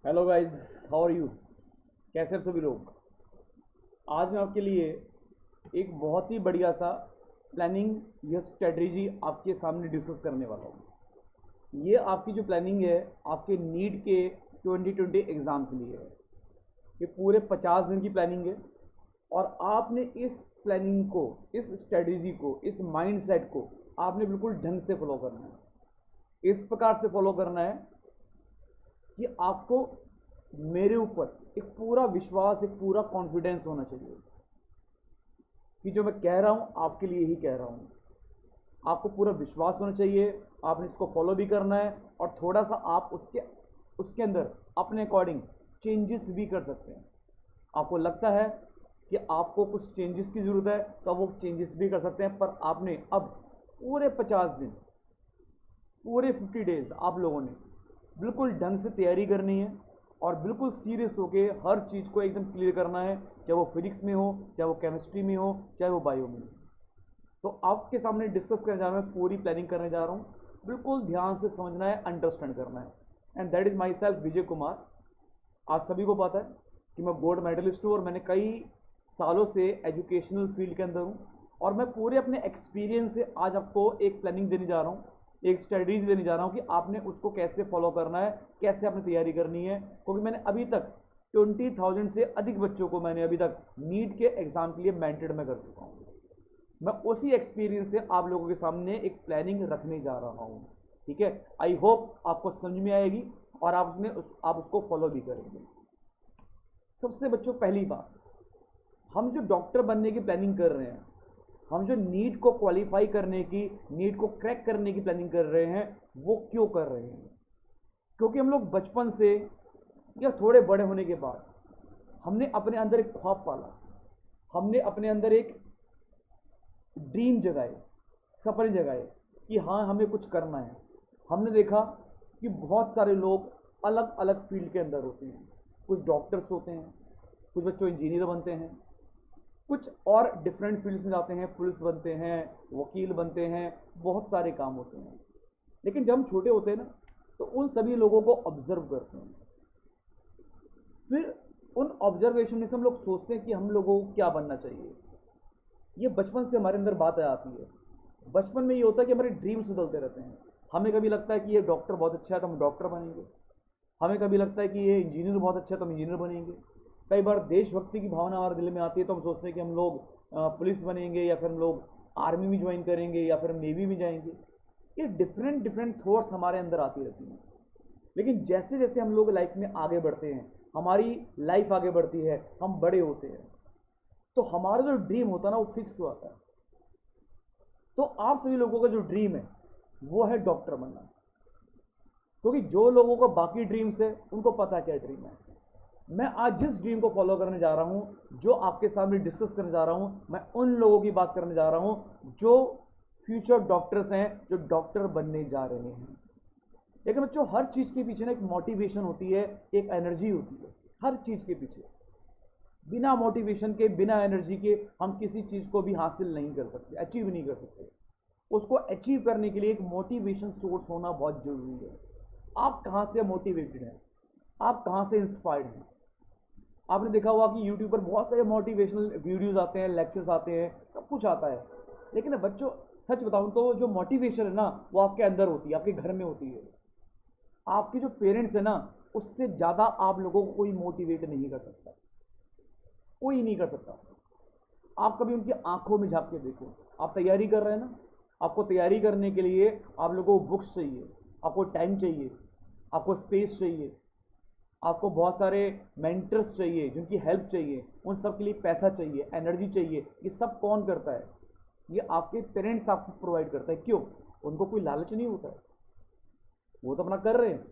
Hello guys, how are you? कैसे हैं सभी लोग? आज मैं आपके लिए एक बहुत ही बढ़िया सा प्लानिंग या स्ट्रेटजी आपके सामने डिस्कस करने वाला हूँ। ये आपकी जो प्लानिंग है आपके नीट के 2020 एग्ज़ाम के लिए है। ये पूरे 50 दिन की प्लानिंग है और आपने इस प्लानिंग को, इस स्ट्रेटजी को, इस माइंडसेट को आपने बिल्कुल ढंग से फॉलो करना है। इस प्रकार से फॉलो करना है कि आपको मेरे ऊपर एक पूरा विश्वास, एक पूरा कॉन्फिडेंस होना चाहिए कि जो मैं कह रहा हूं आपके लिए ही कह रहा हूं। आपको पूरा विश्वास होना चाहिए, आपने इसको फॉलो भी करना है और थोड़ा सा आप उसके उसके अंदर अपने अकॉर्डिंग चेंजेस भी कर सकते हैं। आपको लगता है कि आपको कुछ चेंजेस की ज़रूरत है तो वो चेंजेस भी कर सकते हैं, पर आपने अब पूरे 50 दिन, पूरे 50 डेज आप लोगों ने बिल्कुल ढंग से तैयारी करनी है और बिल्कुल सीरियस होके हर चीज़ को एकदम क्लियर करना है, चाहे वो फिजिक्स में हो, चाहे वो केमिस्ट्री में हो, चाहे वो बायो में हो। तो आपके सामने डिस्कस करने जा रहा हूँ, पूरी प्लानिंग करने जा रहा हूँ। बिल्कुल ध्यान से समझना है, अंडरस्टैंड करना है। And that is myself Vijay Kumar. आप सभी को पता है कि मैं गोल्ड मेडलिस्ट हूँ और मैंने कई सालों से एजुकेशनल फील्ड के अंदर हूँ और मैं पूरे अपने एक्सपीरियंस से आज आपको एक प्लानिंग देने जा रहा हूँ, एक स्ट्रेटजीज देने जा रहा हूँ कि आपने उसको कैसे फॉलो करना है, कैसे आपने तैयारी करनी है। क्योंकि मैंने अभी तक 20,000 से अधिक बच्चों को मैंने अभी तक नीट के एग्ज़ाम के लिए मेंटर्ड में कर चुका हूँ। मैं उसी एक्सपीरियंस से आप लोगों के सामने एक प्लानिंग रखने जा रहा हूँ। ठीक है, आई होप आपको समझ में आएगी और आप उसको फॉलो भी करेंगे। सबसे बच्चों, पहली बात, हम जो डॉक्टर बनने की प्लानिंग कर रहे हैं, हम जो नीट को क्वालिफाई करने की, नीट को क्रैक करने की प्लानिंग कर रहे हैं, वो क्यों कर रहे हैं? क्योंकि हम लोग बचपन से या थोड़े बड़े होने के बाद हमने अपने अंदर एक ख्वाब पाला, हमने अपने अंदर एक ड्रीम जगाए, सपने जगाए कि हाँ हमें कुछ करना है। हमने देखा कि बहुत सारे लोग अलग अलग फील्ड के अंदर होते हैं। कुछ डॉक्टर्स होते हैं, कुछ बच्चों इंजीनियर बनते हैं, कुछ और डिफरेंट फील्ड्स में जाते हैं, पुलिस बनते हैं, वकील बनते हैं, बहुत सारे काम होते हैं। लेकिन जब हम छोटे होते हैं ना, तो उन सभी लोगों को ऑब्जर्व करते हैं। फिर उन ऑब्जर्वेशन में से हम लोग सोचते हैं कि हम लोगों को क्या बनना चाहिए। ये बचपन से हमारे अंदर बात आती है। बचपन में ये होता है कि हमारे ड्रीम्स बदलते रहते हैं। हमें कभी लगता है कि ये डॉक्टर बहुत अच्छा है तो हम डॉक्टर बनेंगे, हमें कभी लगता है कि ये इंजीनियर बहुत अच्छा है तो हम इंजीनियर बनेंगे। कई बार देशभक्ति की भावना हमारे दिल में आती है तो हम सोचते हैं कि हम लोग पुलिस बनेंगे, या फिर हम लोग आर्मी में ज्वाइन करेंगे, या फिर हम नेवी में जाएंगे। ये डिफरेंट डिफरेंट थॉट्स हमारे अंदर आती रहती हैं। लेकिन जैसे जैसे हम लोग लाइफ में आगे बढ़ते हैं, हमारी लाइफ आगे बढ़ती है, हम बड़े होते हैं, तो हमारा जो ड्रीम होता है ना वो फिक्स हो जाता है। तो आप सभी लोगों का जो ड्रीम है वो है डॉक्टर बनना। क्योंकि जो लोगों को बाकी ड्रीम्स है उनको पता क्या ड्रीम है। मैं आज जिस ड्रीम को फॉलो करने जा रहा हूं, जो आपके सामने डिस्कस करने जा रहा हूं, मैं उन लोगों की बात करने जा रहा हूं जो फ्यूचर डॉक्टर्स हैं, जो डॉक्टर बनने जा रहे हैं। लेकिन बच्चों, हर चीज़ के पीछे ना एक मोटिवेशन होती है, एक एनर्जी होती है। हर चीज़ के पीछे बिना मोटिवेशन के, बिना एनर्जी के हम किसी चीज़ को भी हासिल नहीं कर सकते, अचीव नहीं कर सकते। उसको अचीव करने के लिए एक मोटिवेशन सोर्स होना बहुत ज़रूरी है। आप कहाँ से मोटिवेटेड हैं, आप कहाँ से इंस्पायर्ड हैं? आपने देखा होगा कि यूट्यूब पर बहुत सारे मोटिवेशनल वीडियोस आते हैं, लेक्चर्स आते हैं, सब कुछ आता है। लेकिन बच्चों, सच बताऊं तो जो मोटिवेशन है ना वो आपके अंदर होती है, आपके घर में होती है। आपके जो पेरेंट्स है ना, उससे ज़्यादा आप लोगों को कोई मोटिवेट नहीं कर सकता, कोई नहीं कर सकता। आप कभी उनकी आंखों में झांक के देखो। आप तैयारी कर रहे हैं ना, आपको तैयारी करने के लिए आप लोगों को बुक्स चाहिए, आपको टाइम चाहिए, आपको स्पेस चाहिए, आपको बहुत सारे मेंटर्स चाहिए जिनकी हेल्प चाहिए, उन सब के लिए पैसा चाहिए, एनर्जी चाहिए। ये सब कौन करता है? ये आपके पेरेंट्स आपको प्रोवाइड करता है। क्यों? उनको कोई लालच नहीं होता है, वो तो अपना कर रहे हैं,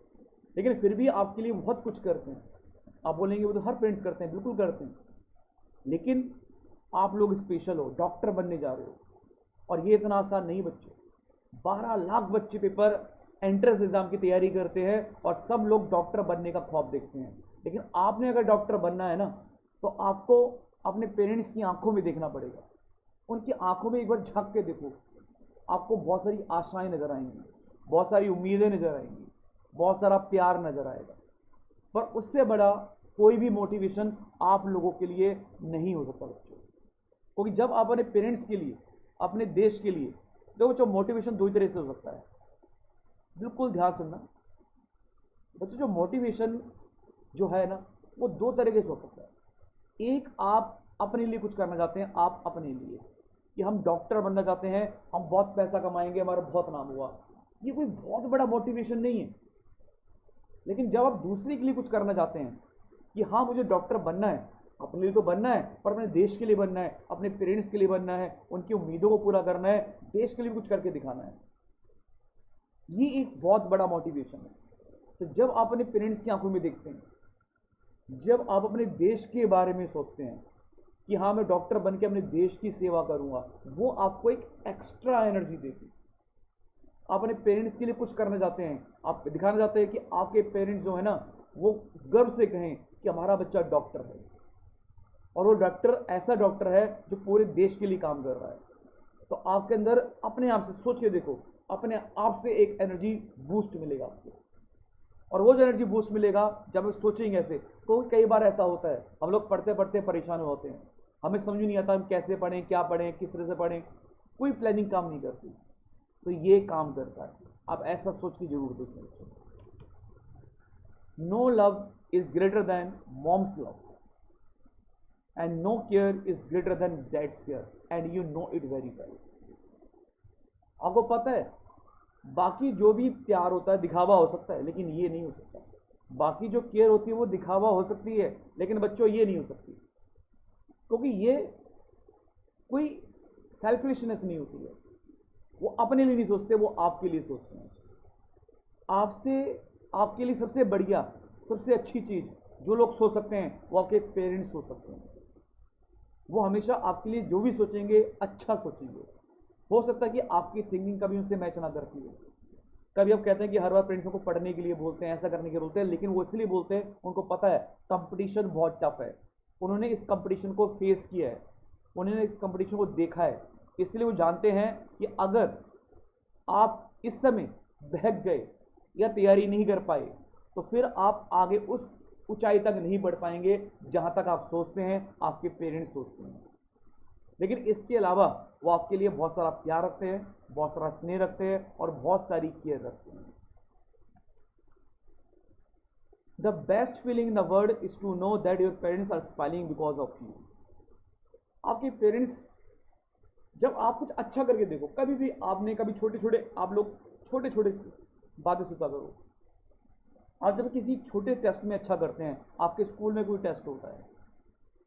लेकिन फिर भी आपके लिए बहुत कुछ करते हैं। आप बोलेंगे वो तो हर पेरेंट्स करते हैं, बिल्कुल करते हैं। लेकिन आप लोग स्पेशल हो, डॉक्टर बनने जा रहे हो, और ये इतना आसान नहीं बच्चे। 12 लाख बच्चे पेपर एंट्रेंस एग्जाम की तैयारी करते हैं और सब लोग डॉक्टर बनने का ख्वाब देखते हैं। लेकिन आपने अगर डॉक्टर बनना है ना, तो आपको अपने पेरेंट्स की आंखों में देखना पड़ेगा। उनकी आंखों में एक बार झांक के देखो, आपको बहुत सारी आशाएं नजर आएंगी, बहुत सारी उम्मीदें नजर आएंगी, बहुत सारा प्यार नजर आएगा। पर उससे बड़ा कोई भी मोटिवेशन आप लोगों के लिए नहीं हो सकता बच्चों, क्योंकि जब आप अपने पेरेंट्स के लिए, अपने देश के लिए, देखो बच्चों मोटिवेशन दो ही तरह से हो सकता है, बिल्कुल ध्यान सुनना बच्चों। जो मोटिवेशन जो है ना, वो दो तरीके से हो सकता है। एक, आप अपने लिए कुछ करना चाहते हैं, आप अपने लिए कि हम डॉक्टर बनना चाहते हैं, हम बहुत पैसा कमाएंगे, हमारा बहुत नाम हुआ, ये कोई बहुत बड़ा मोटिवेशन नहीं है। लेकिन जब आप दूसरे के लिए कुछ करना चाहते हैं कि हाँ मुझे डॉक्टर बनना है, अपने लिए तो बनना है पर अपने देश के लिए बनना है, अपने पेरेंट्स के लिए बनना है, उनकी उम्मीदों को पूरा करना है, देश के लिए कुछ करके दिखाना है, ये एक बहुत बड़ा मोटिवेशन है। तो जब आप अपने पेरेंट्स की आंखों में देखते हैं, जब आप अपने देश के बारे में सोचते हैं कि हाँ मैं डॉक्टर बन के अपने देश की सेवा करूंगा, वो आपको एक एक्स्ट्रा एनर्जी देती। आप अपने पेरेंट्स के लिए कुछ करना चाहते हैं, आप दिखाना चाहते हैं कि आपके पेरेंट्स जो है ना वो गर्व से कहें कि हमारा बच्चा डॉक्टर है, और वो डॉक्टर ऐसा डॉक्टर है जो पूरे देश के लिए काम कर रहा है। तो आपके अंदर अपने आप से सोच के देखो, अपने आप से एक एनर्जी बूस्ट मिलेगा आपको। और वो जो एनर्जी बूस्ट मिलेगा जब हम सोचेंगे ऐसे, तो कई बार ऐसा होता है हम लोग पढ़ते पढ़ते परेशान होते हैं, हमें समझ नहीं आता हम कैसे पढ़ें, क्या पढ़ें, किस तरह से पढ़ें, कोई प्लानिंग काम नहीं करती। तो ये काम करता है, आप ऐसा सोच के जरूर देखें। No love is greater than mom's love, and no care is greater than dad's care, and you know it very well. आपको पता है बाकी जो भी प्यार होता है दिखावा हो सकता है, लेकिन ये नहीं हो सकता। बाकी जो केयर होती है वो दिखावा हो सकती है, लेकिन बच्चों ये नहीं हो सकती, क्योंकि ये कोई सेल्फिशनेस नहीं होती है। वो अपने लिए नहीं सोचते, वो आपके लिए सोचते हैं। आपसे, आपके लिए सबसे बढ़िया, सबसे अच्छी चीज़ जो लोग सोच सकते हैं वो आपके पेरेंट्स सोच सकते हैं। वो हमेशा आपके लिए जो भी सोचेंगे अच्छा सोचेंगे। हो सकता है कि आपकी थिंकिंग कभी उनसे मैच ना करती हो। कभी आप कहते हैं कि हर बार पेरेंट्स को पढ़ने के लिए बोलते हैं, ऐसा करने के लिए बोलते हैं, लेकिन वो इसलिए बोलते हैं उनको पता है कंपटीशन बहुत टफ है, उन्होंने इस कंपटीशन को फेस किया है, उन्होंने इस कंपटीशन को देखा है, इसलिए वो जानते हैं कि अगर आप इस समय बहक गए या तैयारी नहीं कर पाए तो फिर आप आगे उस ऊंचाई तक नहीं बढ़ पाएंगे जहां तक आप सोचते हैं, आपके पेरेंट्स सोचते हैं। लेकिन इसके अलावा वो आपके लिए बहुत सारा प्यार रखते हैं, बहुत सारा स्नेह रखते हैं और बहुत सारी केयर रखते हैं। The best feeling in the world is to know that your parents are smiling because of you. आपके पेरेंट्स, जब आप कुछ अच्छा करके देखो, कभी भी आपने कभी छोटे छोटे, आप लोग छोटे छोटे बातें सोचा करो। आप जब किसी छोटे टेस्ट में अच्छा करते हैं, आपके स्कूल में कोई टेस्ट होता है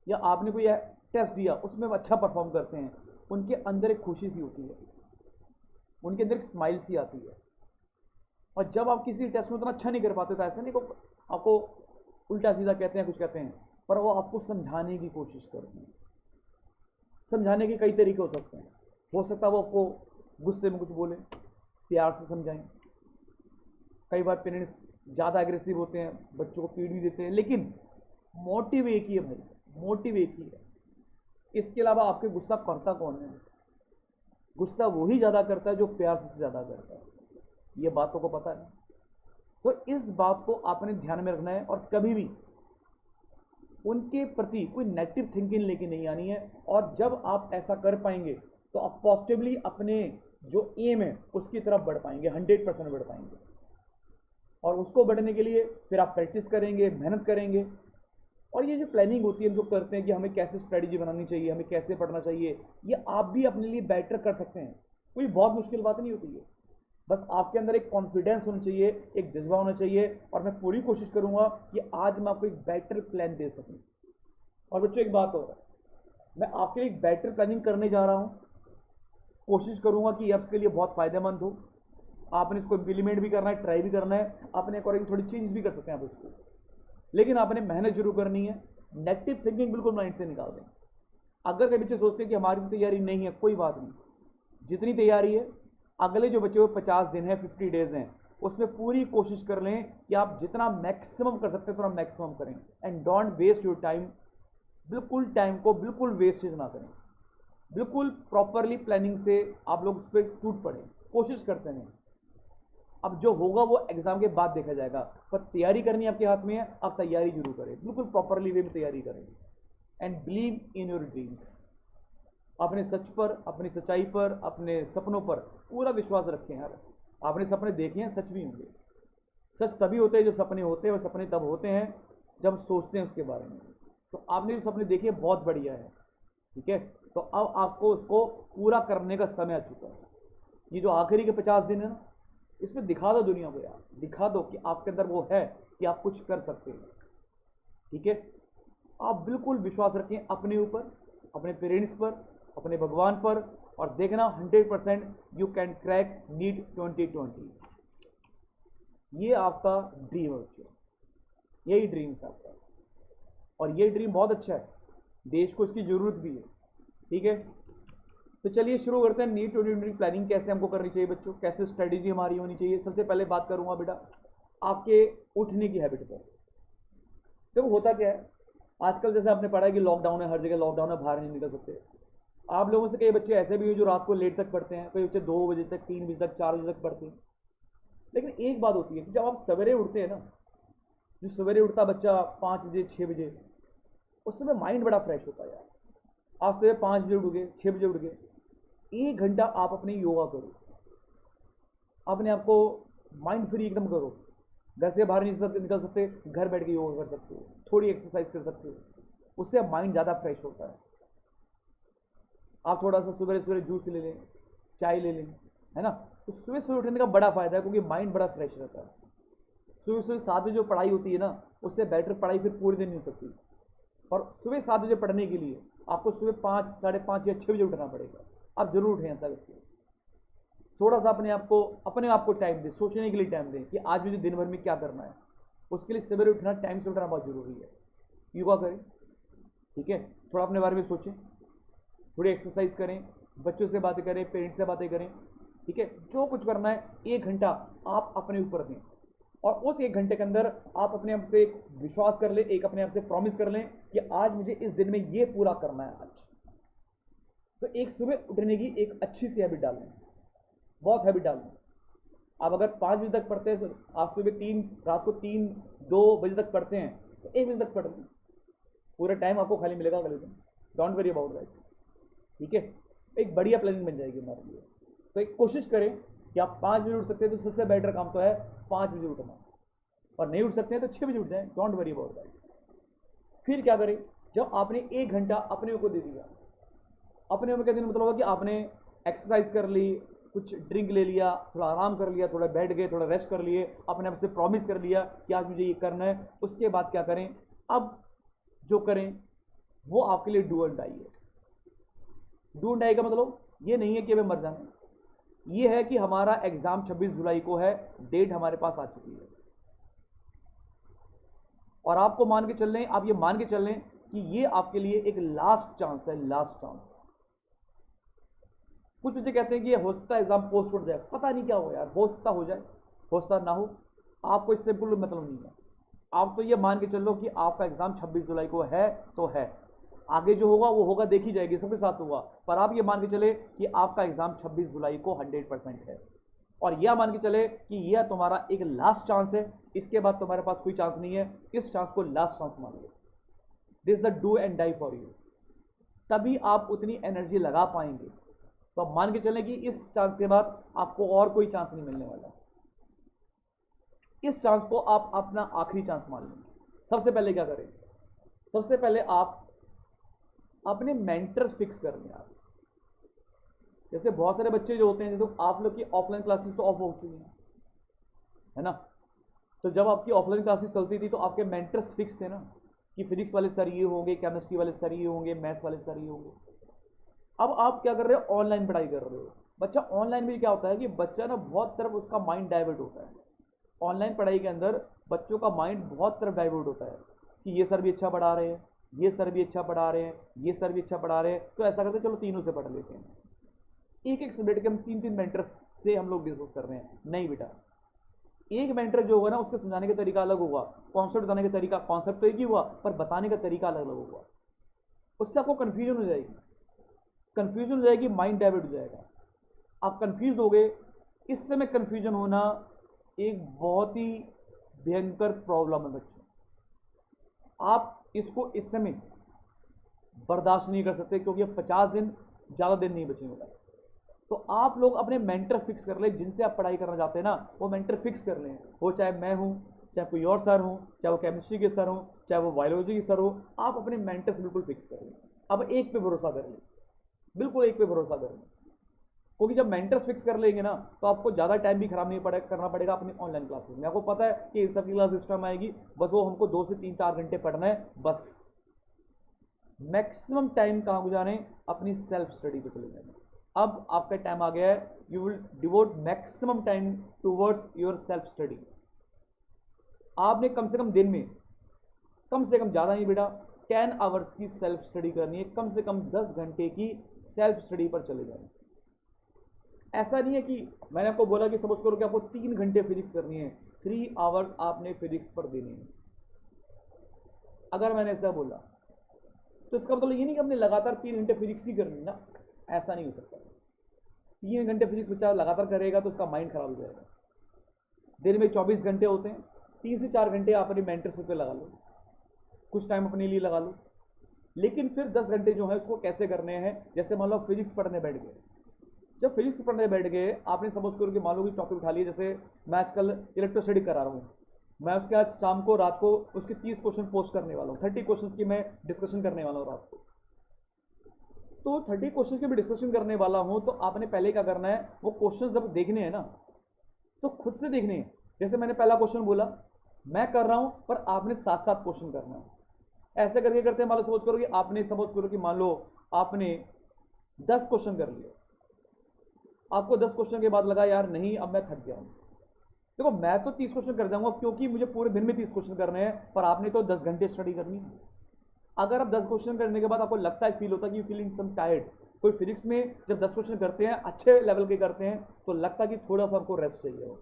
या आपने कोई टेस्ट दिया उसमें अच्छा परफॉर्म करते हैं, उनके अंदर एक खुशी सी होती है, उनके अंदर एक स्माइल सी आती है। और जब आप किसी टेस्ट में उतना अच्छा नहीं कर पाते तो ऐसा नहीं को आपको उल्टा सीधा कहते हैं, कुछ कहते हैं, पर वो आपको समझाने की कोशिश करते हैं। समझाने के कई तरीके हो सकते हैं। हो सकता है वो आपको गुस्से में कुछ बोले, प्यार से समझाएं। कई बार पेरेंट्स ज़्यादा एग्रेसिव होते हैं, बच्चों को पीड़ भी देते हैं, लेकिन मोटिव एक ही है भाई, मोटिव एक ही है। इसके अलावा आपके गुस्सा करता कौन है? गुस्सा वो ही ज़्यादा करता है जो प्यार से ज़्यादा करता है। ये बातों को पता है। तो इस बात को आपने ध्यान में रखना है और कभी भी उनके प्रति कोई नेगेटिव थिंकिंग लेके नहीं आनी है। और जब आप ऐसा कर पाएंगे तो आप पॉजिटिवली अपने जो एम है उसकी तरफ बढ़ पाएंगे, 100% बढ़ पाएंगे। और उसको बढ़ने के लिए फिर आप प्रैक्टिस करेंगे, मेहनत करेंगे। और ये जो प्लानिंग होती है हम जो करते हैं कि हमें कैसे स्ट्रेटजी बनानी चाहिए, हमें कैसे पढ़ना चाहिए, ये आप भी अपने लिए बेटर कर सकते हैं। कोई बहुत मुश्किल बात नहीं होती है। बस आपके अंदर एक कॉन्फिडेंस होना चाहिए, एक जज्बा होना चाहिए, और मैं पूरी कोशिश करूंगा कि आज मैं आपको एक बेटर प्लान दे सकूं। और बच्चों एक बात और है, मैं आपके लिए एक बेटर प्लानिंग करने जा रहा हूं। कोशिश करूंगा कि आपके लिए बहुत फायदेमंद हो। आपने इसको इम्प्लीमेंट भी करना है, ट्राई भी करना है, अपने अकॉर्डिंग थोड़ी चेंज भी कर सकते हैं आप इसको, लेकिन आपने मेहनत जरूर करनी है। नेगेटिव थिंकिंग बिल्कुल माइंड से निकाल दें। अगर कभी बच्चे सोचते हैं कि हमारी तैयारी नहीं है, कोई बात नहीं, जितनी तैयारी है अगले जो बच्चे 50 दिन है, 50 डेज हैं, उसमें पूरी कोशिश कर लें कि आप जितना मैक्सिमम कर सकते हैं उतना मैक्सिमम करें। And don't waste your time. बिल्कुल टाइम को बिल्कुल वेस्टेज ना करें। बिल्कुल प्रॉपरली प्लानिंग से आप लोग उस पर टूट पड़े, कोशिश करते हैं। अब जो होगा वो एग्जाम के बाद देखा जाएगा, पर तैयारी करनी आपके हाथ में है, आप तैयारी जरूर करें, बिल्कुल प्रॉपरली वे में तैयारी करें। And believe in your dreams, अपने सच पर, अपनी सच्चाई पर, अपने सपनों पर पूरा विश्वास रखें यार। आपने सपने देखे हैं, सच भी होंगे। सच तभी होते हैं जब सपने होते हैं, और सपने तब होते हैं जब हम सोचते हैं उसके बारे में। तो आपने जो सपने देखे बहुत बढ़िया है, ठीक है। तो अब आपको उसको पूरा करने का समय आ चुका है। ये जो आखिरी के 50 दिन है ना, इसमें दिखा दो दुनिया को यार, दिखा दो कि आपके अंदर वो है कि आप कुछ कर सकते हैं, ठीक है। आप बिल्कुल विश्वास रखें अपने ऊपर, अपने पेरेंट्स पर, अपने भगवान पर, और देखना 100% यू कैन क्रैक नीट 2020। ये आपका ड्रीम है बच्चों, यही ड्रीम है आपका, और ये ड्रीम बहुत अच्छा है, देश को इसकी जरूरत भी है, ठीक है। तो चलिए शुरू करते हैं। नीट 2020 प्लानिंग कैसे हमको करनी चाहिए बच्चों, कैसे स्ट्रेटेजी हमारी होनी चाहिए। सबसे पहले बात करूंगा बेटा आपके उठने की हैबिट पर। देखो होता क्या है, आजकल जैसे आपने पढ़ा है कि लॉकडाउन है, हर जगह लॉकडाउन है, बाहर नहीं निकल सकते। आप लोगों से कई बच्चे ऐसे भी हैं जो रात को लेट तक पढ़ते हैं, कई बच्चे 2 बजे तक, 3 बजे तक, 4 बजे तक पढ़ते हैं। लेकिन एक बात होती है कि जब आप सवेरे उठते हैं ना, जो सवेरे उठता बच्चा 5 बजे 6 बजे, उस समय माइंड बड़ा फ्रेश होता है यार। आप सवेरे 5 बजे उठ गए, 6 बजे उठ गए, 1 घंटा आप अपने योगा करो, अपने आप को माइंड फ्री एकदम करो। घर से बाहर नहीं निकल सकते, घर बैठ के योगा कर सकते हो, थोड़ी एक्सरसाइज कर सकते हो, उससे माइंड ज़्यादा फ्रेश होता है। आप थोड़ा सा सुबह सुबह जूस ले लें, चाय ले लें, है ना। तो सुबह सुबह उठने का बड़ा फ़ायदा है, क्योंकि माइंड बड़ा फ्रेश रहता है। सुबह सुबह 7 बजे जो पढ़ाई होती है ना, उससे बेटर पढ़ाई फिर पूरे दिन नहीं हो सकती। और सुबह 7 बजे पढ़ने के लिए आपको सुबह 5, साढ़े 5 या 6 बजे उठना पड़ेगा। आप जरूर उठें ऐसा करके, थोड़ा सा अपने आप को टाइम दें, सोचने के लिए टाइम दें कि आज मुझे दिन भर में क्या करना है। उसके लिए सवेरे उठना, टाइम से उठना बहुत ज़रूरी है। योगा करें, ठीक है, थोड़ा अपने बारे में सोचें, थोड़ी एक्सरसाइज करें, बच्चों से बातें करें, पेरेंट्स से बातें करें, ठीक है। जो कुछ करना है 1 घंटा आप अपने ऊपर दें, और उस 1 घंटे के अंदर आप अपने आप से एक विश्वास कर लें, एक अपने आप से प्रॉमिस कर लें कि आज मुझे इस दिन में ये पूरा करना है आज। तो एक सुबह उठने की एक अच्छी सी हैबिट डालें, बहुत हैबिट डालें। आप अगर 5 बजे तक पढ़ते हैं तो आप सुबह 3, रात को 3, 2 बजे तक पढ़ते हैं, तो 1 बजे तक पढ़ लें, पूरा टाइम आपको खाली मिलेगा अगले दिन। डोंट वरी अबाउट दैट, ठीक है। एक बढ़िया प्लानिंग बन जाएगी हमारे लिए। तो एक कोशिश करें कि आप 5 बजे उठ सकते हैं तो सबसे बेटर काम तो है 5 बजे उठना, और नहीं उठ सकते हैं तो 6 बजे उठ जाएं, डोंट वरी अबाउट दैट। फिर क्या करें, जब आपने 1 घंटा अपने को दे दिया, अपने में क्या दिन मतलब होगा कि आपने एक्सरसाइज कर ली, कुछ ड्रिंक ले लिया, थोड़ा आराम कर लिया, थोड़ा बैठ गए, थोड़ा रेस्ट कर लिए, अपने आप से प्रॉमिस कर लिया कि आज मुझे ये करना है। उसके बाद क्या करें, अब जो करें वो आपके लिए डू एंड डाई है। डू एंड डाई का मतलब ये नहीं है कि हमें मर जाना है, ये है कि हमारा एग्जाम 26 जुलाई को है, डेट हमारे पास आ चुकी है, और आपको मान के चल लें, आप ये मान के चल लें कि ये आपके लिए एक लास्ट चांस है, लास्ट चांस। कुछ बच्चे कहते हैं कि ये हो सकता है एग्जाम पोस्टपोन हो जाए, पता नहीं क्या हो यार, हो सकता हो जाए, हो सकता ना हो, आपको इससे बिल्कुल मतलब नहीं है। आप तो ये मान के चलो कि आपका एग्जाम 26 जुलाई को है तो है, आगे जो होगा वो होगा, देखी जाएगी, सबके साथ होगा। पर आप ये मान के चले कि आपका एग्जाम 26 जुलाई को 100% है, और यह मान के चले कि यह तुम्हारा एक लास्ट चांस है, इसके बाद तुम्हारे पास कोई चांस नहीं है। इस चांस को लास्ट चांस मान लो, this the do and die for you. तभी आप उतनी एनर्जी लगा पाएंगे। तो आप मान के चलें कि इस चांस के बाद आपको और कोई चांस नहीं मिलने वाला, इस चांस को आप अपना आखिरी चांस मान लें। सबसे पहले क्या करें, सबसे पहले आप अपने मेंटर फिक्स कर लें। आप जैसे बहुत सारे बच्चे जो होते हैं, जैसे आप लोग की ऑफलाइन क्लासेस तो ऑफ हो चुकी हैं, है ना। तो जब आपकी ऑफलाइन क्लासेस चलती थी तो आपके मेंटर्स फिक्स थे ना, कि फिजिक्स वाले सर ये होंगे, केमिस्ट्री वाले सर ये होंगे, मैथ्स वाले सर ये होंगे। अब आप क्या कर रहे हो, ऑनलाइन पढ़ाई कर रहे हो। बच्चा ऑनलाइन में क्या होता है कि बच्चा ना बहुत तरफ उसका माइंड डाइवर्ट होता है। ऑनलाइन पढ़ाई के अंदर बच्चों का माइंड बहुत तरफ डाइवर्ट होता है कि ये सर भी अच्छा पढ़ा रहे हैं, ये सर भी अच्छा पढ़ा रहे हैं, ये सर भी अच्छा पढ़ा रहे हैं, तो ऐसा करते चलो तीनों से पढ़ लेते हैं। एक एक सब्जेक्ट के हम 3-3 मेंटर्स से हम लोग डिस्कस कर रहे हैं। नहीं बेटा, एक मेंटर जो होगा ना उसके समझाने का तरीका अलग होगा, कॉन्सेप्ट बताने का तरीका, कॉन्सेप्ट तो एक ही हुआ पर बताने का तरीका अलग अलग होगा। उससे आपको कन्फ्यूजन हो जाएगी, कन्फ्यूजन हो जाएगी, माइंड डाइवर्ट हो जाएगा। आप कंफ्यूज हो गए। इस समय कंफ्यूजन होना एक बहुत ही भयंकर प्रॉब्लम है बच्चों। आप इसको इस समय बर्दाश्त नहीं कर सकते, क्योंकि अब 50 दिन ज़्यादा दिन नहीं बचेंगे। तो आप लोग अपने मेंटर फिक्स कर लें, जिनसे आप पढ़ाई करना चाहते हैं ना, वो मेंटर फिक्स कर लें। वो चाहे मैं हूँ, चाहे कोई और सर हो, चाहे वो केमिस्ट्री के सर हो, चाहे वो बायोलॉजी के सर हो, आप अपने मेंटर्स बिल्कुल फिक्स कर लें। अब एक पे भरोसा कर लें, बिल्कुल एक पे भरोसा कर लें, क्योंकि जब मेंटर्स फिक्स कर लेंगे ना, तो आपको ज़्यादा टाइम भी खराब नहीं करना पड़ेगा अपनी ऑनलाइन क्लासेस में। आपको पता है कि इन सबकी क्लास सिस्टम आएगी, बस वो हमको 2 से 3-4 घंटे पढ़ना है बस। मैक्सिमम टाइम कहाँ गुजारें? अपनी सेल्फ स्टडी पे चले जाएंगे। अब आपका टाइम आ गया है, you will devote maximum time towards your self study. आपने कम से कम दिन में, कम से कम ज़्यादा नहीं बेटा, 10 आवर्स की सेल्फ स्टडी करनी है। कम से कम 10 घंटे की सेल्फ स्टडी पर चले जाएं। ऐसा नहीं है कि मैंने आपको बोला कि सपोज करो कि आपको 3 घंटे फिजिक्स करनी है, 3 आवर्स आपने फिजिक्स पर देने हैं। अगर मैंने ऐसा बोला तो इसका मतलब ये नहीं कि आपने लगातार 3 घंटे फिजिक्स ही करनी ना, ऐसा नहीं हो सकता। 3 घंटे फिजिक्स बच्चा लगातार करेगा तो उसका माइंड खराब हो जाएगा। दिन में 24 घंटे होते हैं, 3 से 4 घंटे आप अपनी मेंटरशिप पे लगा लो, कुछ टाइम अपने लिए लगा लो। लेकिन फिर 10 घंटे जो है उसको कैसे करने हैं? जैसे मान लो फिजिक्स पढ़ने बैठ गए, जब फिजिक्स पढ़ने बैठ गए आपने सपोज करो कि मान लो कि टॉपिक उठा लिया, जैसे मैं आजकल इलेक्ट्रोस्टैटिक करा रहा हूँ, मैं उसके आज शाम को रात को उसके 30 क्वेश्चन पोस्ट करने वाला हूँ, 30 क्वेश्चन की मैं डिस्कशन करने वाला हूँ रात को। तो 30 क्वेश्चन की भी डिस्कशन करने वाला हूँ, तो आपने पहले क्या करना है, वो क्वेश्चन जब देखने हैं ना तो खुद से देखने हैं। जैसे मैंने पहला क्वेश्चन बोला, मैं कर रहा हूँ, पर आपने साथ साथ क्वेश्चन करना है। ऐसे करके करते हैं, मान लो सपोज करो कि आपने सपोज करो कि मान लो आपने 10 क्वेश्चन कर लिए, आपको 10 क्वेश्चन के बाद लगा यार नहीं अब मैं थक गया हूँ। देखो मैं तो 30 क्वेश्चन कर जाऊंगा क्योंकि मुझे पूरे दिन में 30 क्वेश्चन करने हैं, पर आपने तो 10 घंटे स्टडी करनी है। अगर आप 10 क्वेश्चन करने के बाद आपको लगता है, फील होता है कि फीलिंग सम टायर्ड, कोई फिजिक्स में जब 10 क्वेश्चन करते हैं अच्छे लेवल के करते हैं तो लगता है कि थोड़ा सा आपको रेस्ट चाहिए हो,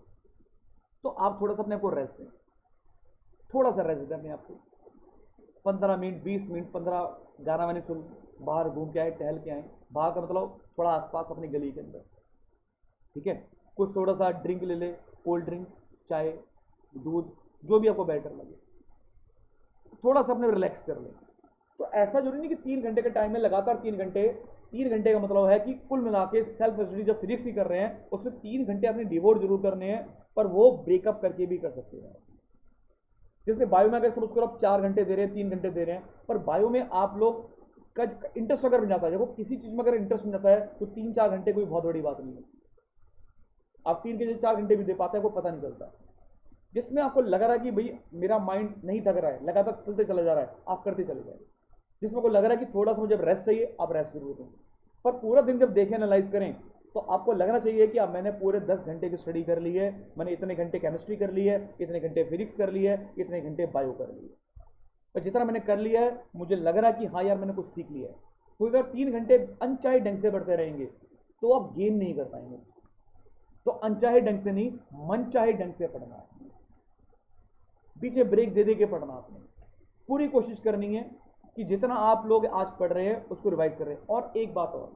तो आप थोड़ा सा अपने आपको रेस्ट दें, थोड़ा सा रेस्ट दें अपने आपको। 15 मिनट, 20 मिनट, 15 गाना मैंने सुन, बाहर घूम के आए, टहल के आए। बाहर का मतलब थोड़ा आसपास अपनी गली के अंदर, ठीक है। कुछ थोड़ा सा ड्रिंक ले ले, कोल्ड ड्रिंक, चाय, दूध, जो भी आपको बेटर लगे, थोड़ा सा अपने रिलैक्स कर लें। तो ऐसा जरूरी नहीं कि 3 घंटे का टाइम है लगातार 3 घंटे। 3 घंटे का मतलब है कि कुल मिला के सेल्फ स्टडी जब फिजिक्स की कर रहे हैं उसमें 3 घंटे अपने डिवोट जरूर करने हैं, पर वो ब्रेकअप करके भी कर सकते हैं। जैसे बायो में अगर सपोज करो आप 4 घंटे दे रहे हैं, 3 घंटे दे रहे हैं, पर बायो में आप लोग का इंटरेस्ट अगर बन जाता है, देखो किसी चीज में अगर इंटरेस्ट बन जाता है तो 3-4 घंटे कोई बहुत बड़ी बात नहीं है। आप 3 के 4 घंटे भी दे पाते हैं, आपको पता नहीं चलता। जिसमें आपको लग रहा है कि भाई मेरा माइंड नहीं थक रहा है, लगातार चलते चला जा रहा है, आप करते चले जाए। जिसमें को लग रहा है कि थोड़ा सा मुझे रेस्ट चाहिए, आप रेस्ट जरूर दें। पर पूरा दिन जब देखें, एनालाइज करें, तो आपको लगना चाहिए कि अब मैंने पूरे 10 घंटे की स्टडी कर ली है, मैंने इतने घंटे केमिस्ट्री कर ली है, इतने घंटे फिजिक्स कर ली है, इतने घंटे बायो कर ली है। और जितना मैंने कर लिया है मुझे लग रहा है कि हाँ यार मैंने कुछ सीख लिया है। तो अगर 3 घंटे अनचाहे ढंग से पढ़ते रहेंगे तो आप गेन नहीं कर पाएंगे। तो अनचाहे ढंग से नहीं, मनचाहे ढंग से पढ़ना है, पीछे ब्रेक दे दे के पढ़ना। आपने पूरी कोशिश करनी है कि जितना आप लोग आज पढ़ रहे हैं उसको रिवाइज कर रहे हैं। और एक बात और,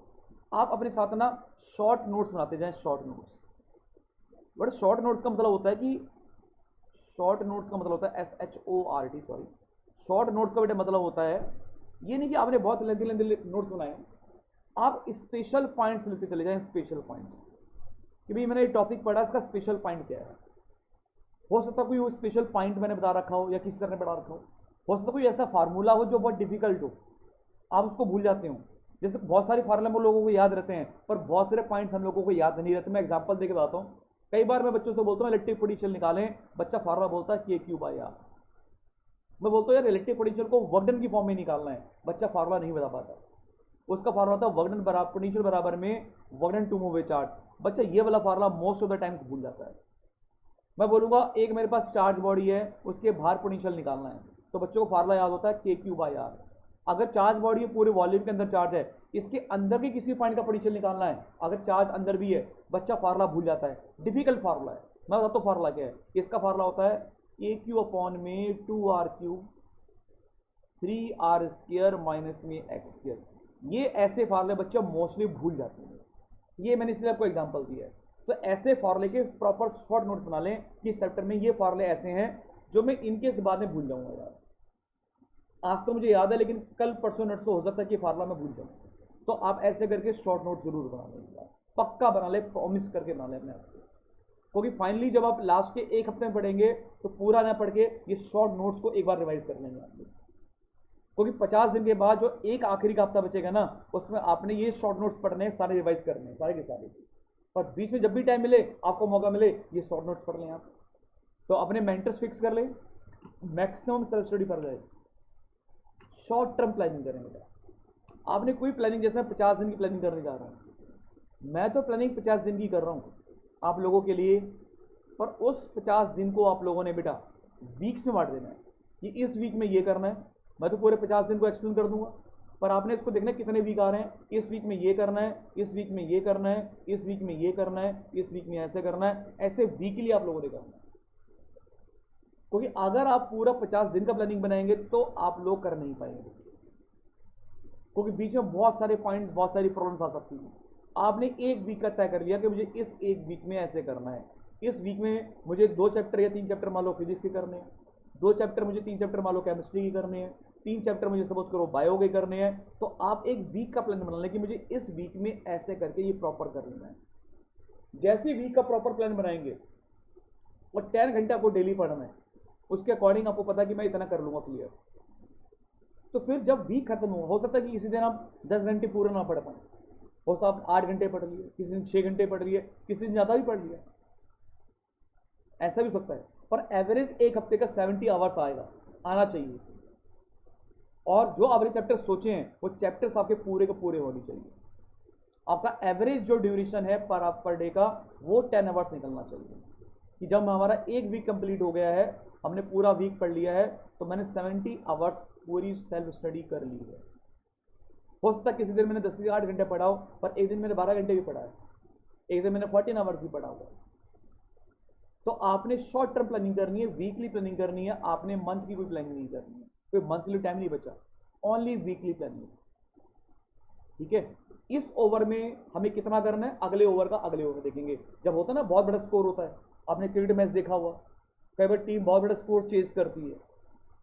आप अपने साथ ना शॉर्ट नोट्स बनाते जाएं, short notes. But short notes का मतलब होता है कि शॉर्ट नोट्स का मतलब होता है SHORT, सॉरी, शॉर्ट नोट्स का बेटा मतलब होता है ये नहीं कि आपने बहुत लेंथी लेंथी नोट्स बनाए, आप स्पेशल पॉइंट्स लेते चले जाएं, स्पेशल पॉइंट्स कि भाई मैंने ये टॉपिक पढ़ा, इसका स्पेशल पॉइंट क्या है। हो सकता कोई वो स्पेशल पॉइंट मैंने बता रखा हो या किसी सर ने बता रखा हो सकता कोई ऐसा फार्मूला हो जो बहुत डिफिकल्ट हो, आप उसको भूल जाते हो। जैसे बहुत सारे फार्मूले हम लोगों को याद रहते हैं, पर बहुत सारे पॉइंट्स हम लोगों को याद नहीं रहते। मैं एग्जांपल देके बताता हूँ। कई बार मैं बच्चों से बोलता हूँ इलेक्ट्रिक पोटेंशियल निकालें, बच्चा फार्मूला बोलता है K3/R। मैं बोलता हूँ यार इलेक्ट्रिक पोटेंशियल को वर्क डन की फॉर्म में निकालना है, बच्चा फार्मूला नहीं बता पाता। उसका फार्मूला होता है वर्क डन बराबर पोटेंशियल बराबर में work done to move charge. बच्चा ये वाला formula most of the time भूल जाता है। मैं बोलूँगा एक मेरे पास चार्ज बॉडी है, उसके बाहर पोटेंशियल निकालना है, तो बच्चों को फार्मूला याद होता है K3/R। अगर चार्ज बॉडी पूरे वॉल्यूम के अंदर चार्ज है, इसके अंदर के किसी पॉइंट का पोटेंशियल निकालना है, अगर चार्ज अंदर भी है, बच्चा फार्मूला भूल जाता है। डिफिकल्ट फार्मूला है। मैं बताता हूँ फार्मूला क्या है। इसका फार्मूला होता है AQ/में 2R3 3R² में X²। ये ऐसे फार्मूले बच्चे मोस्टली भूल जाते हैं। ये मैंने इसलिए आपको एग्जांपल दिया है। तो ऐसे फॉर्मूले के प्रॉपर शॉर्ट नोट्स बना लें कि चैप्टर में ये फॉर्मूले ऐसे हैं जो मैं इनके बाद में भूल जाऊंगा यार। आज तो मुझे याद है लेकिन कल परसों नोट्स तो हो सकता है कि फार्मूला मैं भूल जाऊँ। तो आप ऐसे करके शॉर्ट नोट जरूर बना लें, पक्का बना ले, प्रॉमिस करके बना लें अपने आप से, क्योंकि फाइनली जब आप लास्ट के एक हफ्ते में पढ़ेंगे तो पूरा ना पढ़ के ये शॉर्ट नोट्स को एक बार रिवाइज कर लेंगे आप, क्योंकि 50 दिन के बाद जो एक आखिरी का हफ्ता बचेगा ना उसमें आपने ये शॉर्ट नोट्स पढ़ने हैं, सारे रिवाइज करने हैं सारे के सारे। और बीच में जब भी टाइम मिले, आपको मौका मिले, ये शॉर्ट नोट्स पढ़ लें आप। तो अपने मेंटर्स फिक्स कर लें, मैक्सिमम सेल्फ स्टडी पर जाए, शॉर्ट टर्म प्लानिंग करें बेटा। आपने कोई प्लानिंग, जैसे 50 दिन की प्लानिंग करने जा रहा हूँ, मैं तो प्लानिंग 50 दिन की कर रहा हूँ आप लोगों के लिए, पर उस 50 दिन को आप लोगों ने बेटा वीक्स में बांट देना है कि इस वीक में ये करना है। मैं तो पूरे 50 दिन को एक्सप्लेन कर दूंगा, पर आपने इसको देखना कितने वीक आ रहे हैं। इस वीक में ये करना है, इस वीक में ये करना है, इस वीक में ये करना है, इस वीक में ऐसे करना है, ऐसे वीकली आप लोगों ने करना है। क्योंकि अगर आप पूरा 50 दिन का प्लानिंग बनाएंगे तो आप लोग कर नहीं पाएंगे, क्योंकि बीच में बहुत सारे पॉइंट्स, बहुत सारी प्रॉब्लम्स आ सकती हैं। आपने एक वीक का तय कर लिया कि मुझे इस एक वीक में ऐसे करना है, इस वीक में मुझे 2 चैप्टर या 3 चैप्टर मान लो फिजिक्स के करने हैं, 2 चैप्टर मुझे 3 चैप्टर मान लो केमिस्ट्री के करने हैं, 3 चैप्टर मुझे सपोज करो बायो के करने हैं। तो आप एक वीक का प्लान बना लें कि मुझे इस वीक में ऐसे करके ये प्रॉपर कर लेना है। जैसे वीक का प्रॉपर प्लान बनाएंगे और 10 घंटे आपको डेली पढ़ना है, उसके अकॉर्डिंग आपको पता कि मैं इतना कर लूंगा क्लियर। तो फिर जब वीक खत्म हो सकता है कि किसी दिन आप 10 घंटे पूरे ना पढ़ पाए, हो सकता आप 8 घंटे पढ़ लिए, किसी दिन 6 घंटे पढ़ लिए, किसी दिन ज़्यादा भी पढ़ लिया, ऐसा भी सकता है। पर एवरेज एक हफ्ते का 70 आवर्स आएगा, आना चाहिए। और जो आपने चैप्टर सोचे हैं वो चैप्टर्स आपके पूरे के पूरे होने चाहिए। आपका एवरेज जो ड्यूरेशन है पर डे का वो 10 आवर्स निकलना चाहिए, कि जब हमारा एक वीक कंप्लीट हो गया है, हमने पूरा वीक पढ़ लिया है, तो मैंने 70 आवर्स पूरी सेल्फ स्टडी कर ली है। हो सकता है किसी दिन मैंने 10 से 8 घंटे पढ़ा हो, पर एक दिन मैंने 12 घंटे भी पढ़ा है, एक दिन मैंने 14 आवर्स भी पढ़ा हुआ। तो आपने शॉर्ट टर्म प्लानिंग करनी है, वीकली प्लानिंग करनी है, आपने मंथ की कोई प्लानिंग नहीं करनी है, कोई मंथली टाइम नहीं बचा, ओनली वीकली प्लानिंग। ठीक है, इस ओवर में हमें कितना करना है, अगले ओवर का अगले ओवर देखेंगे। जब होता है ना बहुत बड़ा स्कोर होता है, आपने क्रिकेट मैच देखा हुआ, कई बार टीम बहुत बड़ा स्कोर चेज करती है,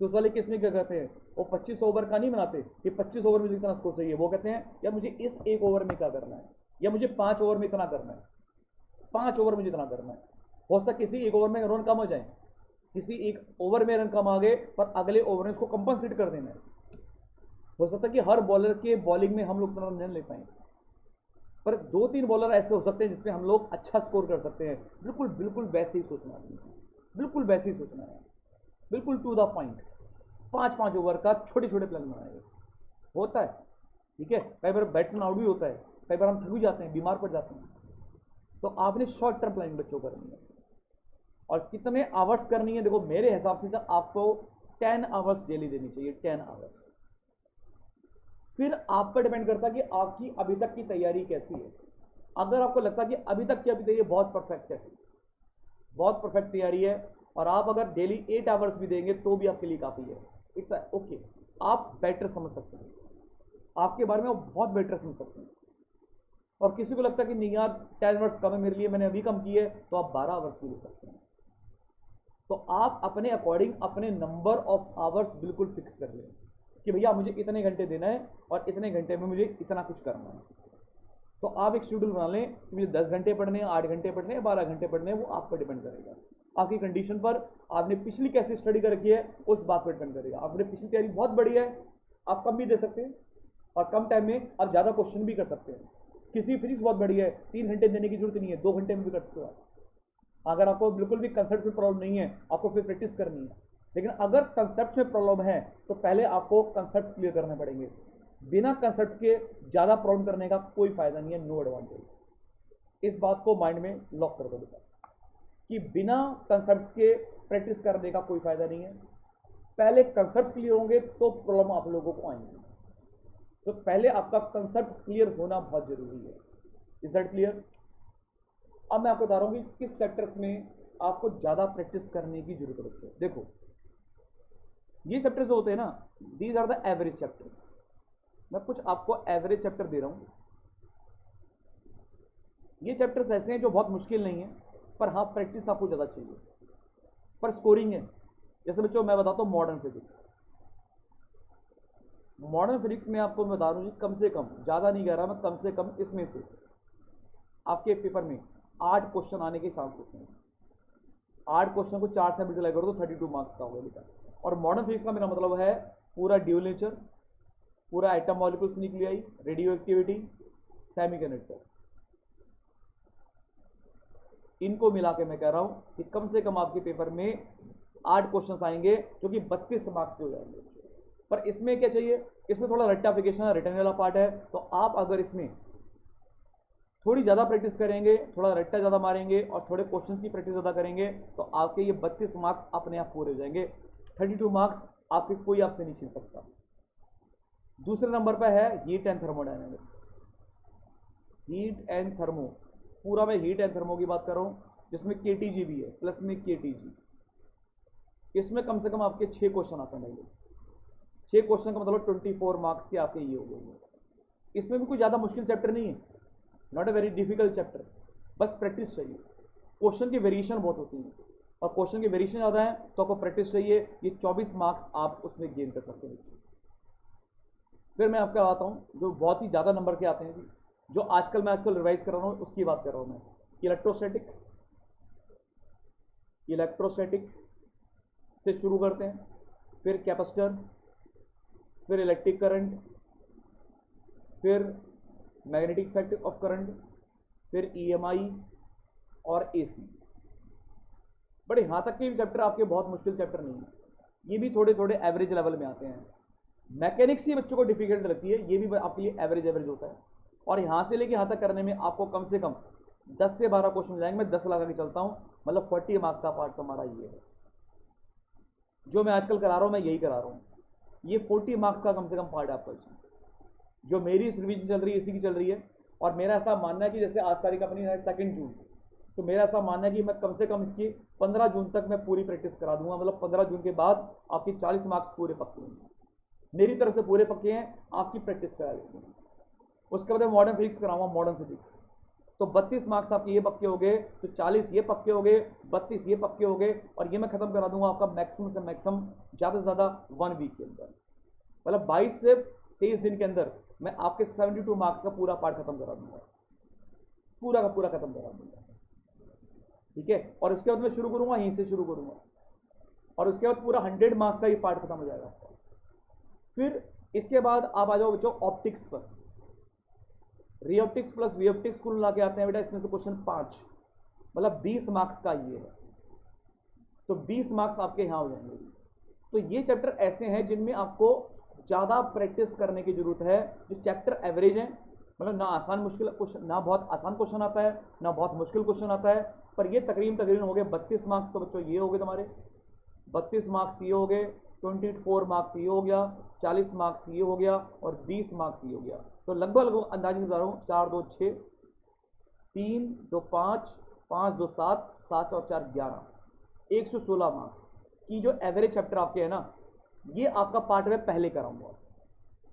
तो उस वाले केस में क्या कहते हैं, वो 25 ओवर का नहीं बनाते कि 25 ओवर में जितना स्कोर चाहिए, वो कहते हैं या मुझे इस एक ओवर में क्या करना है, या मुझे 5 ओवर में इतना करना है, 5 ओवर में जितना करना है। हो सकता है किसी एक ओवर में रन कम हो जाए, किसी एक ओवर में रन कम आ गए, पर अगले ओवर में इसको कंपनसेट कर देना है। हो सकता है कि हर बॉलर के बॉलिंग में हम लोग इतना रन नहीं ले पाएंगे, पर 2-3 बॉलर ऐसे हो सकते हैं जिसमें हम लोग अच्छा स्कोर कर सकते हैं। बिल्कुल बिल्कुल वैसे ही सोचना है, बिल्कुल वैसे ही सोचना है, बिल्कुल टू द पॉइंट। 5-5 ओवर का छोटे छोटे प्लान बनाएंगे, होता है। ठीक है, कई बार बैट्समैन आउट भी होता है, कई बार हम थक भी जाते हैं, बीमार पड़ जाते हैं। तो आपने शॉर्ट टर्म प्लानिंग बच्चों करनी है, और कितने आवर्स करनी है, देखो मेरे हिसाब से आपको 10 आवर्स डेली देनी चाहिए, 10 आवर्स। फिर आप पर डिपेंड करता है कि आपकी अभी तक की तैयारी कैसी है। अगर आपको लगता है कि अभी तक की तैयारी बहुत परफेक्ट है, बहुत परफेक्ट तैयारी है, और आप अगर डेली 8 आवर्स भी देंगे तो भी आपके लिए काफ़ी है, इट्स ओके। आप बेटर समझ सकते हैं, आपके बारे में आप बहुत बेटर समझ सकते हैं। और किसी को लगता है कि नहीं यार 10 आवर्स कम है मेरे लिए, मैंने अभी कम की है, तो आप 12 आवर्स भी ले सकते हैं। तो आप अपने अकॉर्डिंग अपने नंबर ऑफ आवर्स बिल्कुल फिक्स कर लें कि भैया मुझे इतने घंटे देना है और इतने घंटे में मुझे इतना कुछ करना है। तो आप एक शेड्यूल बना लें कि मुझे 10 घंटे पढ़ने हैं, 8 घंटे पढ़ने हैं, 12 घंटे पढ़ने हैं, वो आप पर डिपेंड करेगा, आपकी कंडीशन पर, आपने पिछली कैसे स्टडी कर रखी है उस बात पर डिपेंड करेगा। आपने पिछली तैयारी बहुत बढ़िया है, आप कम भी दे सकते हैं, और कम टाइम में आप ज़्यादा क्वेश्चन भी कर सकते हैं। किसी फिजिक्स बहुत बढ़िया है, 3 घंटे देने की जरूरत नहीं है, 2 घंटे में भी कर सकते हो आप। अगर आपको बिल्कुल भी कंसेप्ट में प्रॉब्लम नहीं है, आपको फिर प्रैक्टिस करनी है। लेकिन अगर कंसेप्ट में प्रॉब्लम है तो पहले आपको कंसेप्ट क्लियर करने पड़ेंगे। बिना कंसेप्ट के ज़्यादा प्रॉब्लम करने का कोई फायदा नहीं है, नो एडवांटेज। इस बात को माइंड में लॉक कर दो बेटा, कि बिना कंसेप्ट के प्रैक्टिस करने का कोई फायदा नहीं है। पहले कंसेप्ट क्लियर होंगे तो प्रॉब्लम आप लोगों को आएंगे। तो पहले आपका कंसेप्ट क्लियर होना बहुत जरूरी है। Is that clear? अब मैं आपको बता रहा हूँ कि किस चैप्टर्स में आपको ज़्यादा प्रैक्टिस करने की जरूरत है। देखो ये चैप्टर्स जो होते हैं ना, these are the average chapters. मैं कुछ आपको एवरेज चैप्टर दे रहा हूँ। ये चैप्टर्स ऐसे हैं जो बहुत मुश्किल नहीं है, पर हाँ प्रैक्टिस आपको ज़्यादा चाहिए, पर स्कोरिंग है। जैसे बच्चों मैं बताता हूँ मॉडर्न फिजिक्स। मॉडर्न फिजिक्स में आपको मैं बता रहा हूँ कम से कम, ज़्यादा नहीं कह रहा मैं, कम से कम इसमें से आपके पेपर में 8 क्वेश्चन आने के चांस होते हैं। 8 क्वेश्चन को 4 से मल्टीप्लाई करो तो 32 मार्क्स का होगा बेटा। और मॉडर्न फिजिक्स का मेरा मतलब है पूरा ड्यूल नेचर, पूरा atom molecules nuclei, radio activity, semiconductor, इनको मिला के मैं कह रहा हूं कि कम से कम आपके पेपर में 8 क्वेश्चन आएंगे जो कि 32 मार्क्स के हो जाएंगे। पर इसमें क्या चाहिए, इसमें थोड़ा रट्टाफिकेशन रिटर्न वाला पार्ट है, तो आप अगर इसमें थोड़ी ज़्यादा प्रैक्टिस करेंगे, थोड़ा रट्टा ज़्यादा मारेंगे और थोड़े क्वेश्चंस की प्रैक्टिस ज़्यादा करेंगे तो आपके ये 32 मार्क्स अपने आप पूरे हो जाएंगे। 32 मार्क्स आपके कोई आपसे नहीं छीन सकता। दूसरे नंबर पर है heat and thermodynamics. Heat and thermo, पूरा मैं हीट एंड थर्मो की बात कर रहा हूँ, जिसमें केटीजी भी है, प्लस में केटीजी। इसमें कम से कम आपके 6 क्वेश्चन आते हैं। 6 क्वेश्चन का मतलब 24 मार्क्स के आपके ये हो गए। इसमें भी कोई ज़्यादा मुश्किल चैप्टर नहीं है, not a very difficult chapter, बस प्रैक्टिस चाहिए। क्वेश्चन की वेरिएशन बहुत होती है और क्वेश्चन की वेरिएशन ज़्यादा है तो आपको प्रैक्टिस चाहिए। ये 24 मार्क्स आप उसमें गेन कर सकते हैं। फिर मैं आपको आता हूँ जो बहुत ही ज़्यादा नंबर के आते हैं जी, जो मैं आजकल रिवाइज कर रहा हूँ उसकी बात कर रहा हूँ मैं। इलेक्ट्रोस्टैटिक से शुरू करते हैं, फिर कैपेसिटर, फिर इलेक्ट्रिक करंट, फिर मैग्नेटिक इफेक्ट ऑफ करंट, फिर ईएमआई और एसी। बट यहाँ तक के भी चैप्टर आपके बहुत मुश्किल चैप्टर नहीं है, ये भी थोड़े थोड़े एवरेज लेवल में आते हैं। मैकेनिक्स ही बच्चों को डिफिकल्ट लगती है, ये भी आपके लिए एवरेज होता है। और यहाँ से लेके यहाँ तक करने में आपको कम से कम 10 से 12 क्वेश्चन जाएंगे। मैं 10 लगा के चलता हूँ, मतलब 40 मार्क्स का पार्ट हमारा ये है। जो मैं आजकल करा रहा हूँ मैं यही करा रहा हूँ, ये 40 मार्क्स का कम से कम पार्ट है आपका। जो मेरी रिवीजन चल रही है इसी की चल रही है। और मेरा ऐसा मानना है कि जैसे आज तारीख अपनी है 2 जून, तो मेरा ऐसा मानना है कि मैं कम से कम इसकी 15 जून तक मैं पूरी प्रैक्टिस करा दूंगा। मतलब 15 जून के बाद आपकी 40 मार्क्स पूरे पक्के हैं, मेरी तरफ से पूरे पक्के हैं, आपकी प्रैक्टिस करा देते हैं। उसके बाद मॉडर्न फिजिक्स कराऊंगा, मॉडर्न फिजिक्स, तो 32 मार्क्स आपके ये पक्के हो गए, तो 40 ये पक्के हो गए, 32 ये पक्के हो गए, और ये मैं खत्म करा दूंगा आपका मैक्सिमम से मैक्सिमम, ज़्यादा से ज़्यादा 1 वीक के अंदर। मतलब 22 से 23 दिन के अंदर मैं आपके 72 मार्क्स का पूरा पार्ट खत्म करा दूंगा, पूरा का पूरा खत्म करा दूंगा, ठीक है। और उसके बाद मैं शुरू करूंगा, यहीं से शुरू करूंगा, और उसके बाद पूरा 100 मार्क्स का ये पार्ट खत्म हो जाएगा आपका। फिर इसके बाद आप आ जाओ बच्चों ऑप्टिक्स पर। री ऑप्टिक्स प्लस वी ऑप्टिक्स कुल मिला के आते हैं बेटा इसमें से क्वेश्चन 5, मतलब 20 मार्क्स का ये है, तो 20 मार्क्स आपके यहाँ हो जाएंगे। तो ये चैप्टर ऐसे हैं जिनमें आपको ज़्यादा प्रैक्टिस करने की जरूरत है। जो चैप्टर एवरेज हैं, मतलब ना आसान मुश्किल क्वेश्चन, ना बहुत आसान क्वेश्चन आता है ना बहुत मुश्किल क्वेश्चन आता है, पर ये तकरीबन हो गए 32 मार्क्स। तो बच्चों ये हो गए तुम्हारे 32 मार्क्स, ये हो गए 24 मार्क्स, ये हो गया 40 मार्क्स, ये हो गया, और 20 मार्क्स ये हो गया। तो लगभग अंदाजे से बता रहा हूँ 4 2 6, 3 2 5, 5 2 7, 7 और 4 11, 116 मार्क्स की जो एवरेज चैप्टर आपके है ना, ये आपका पार्ट में पहले कराऊंगा।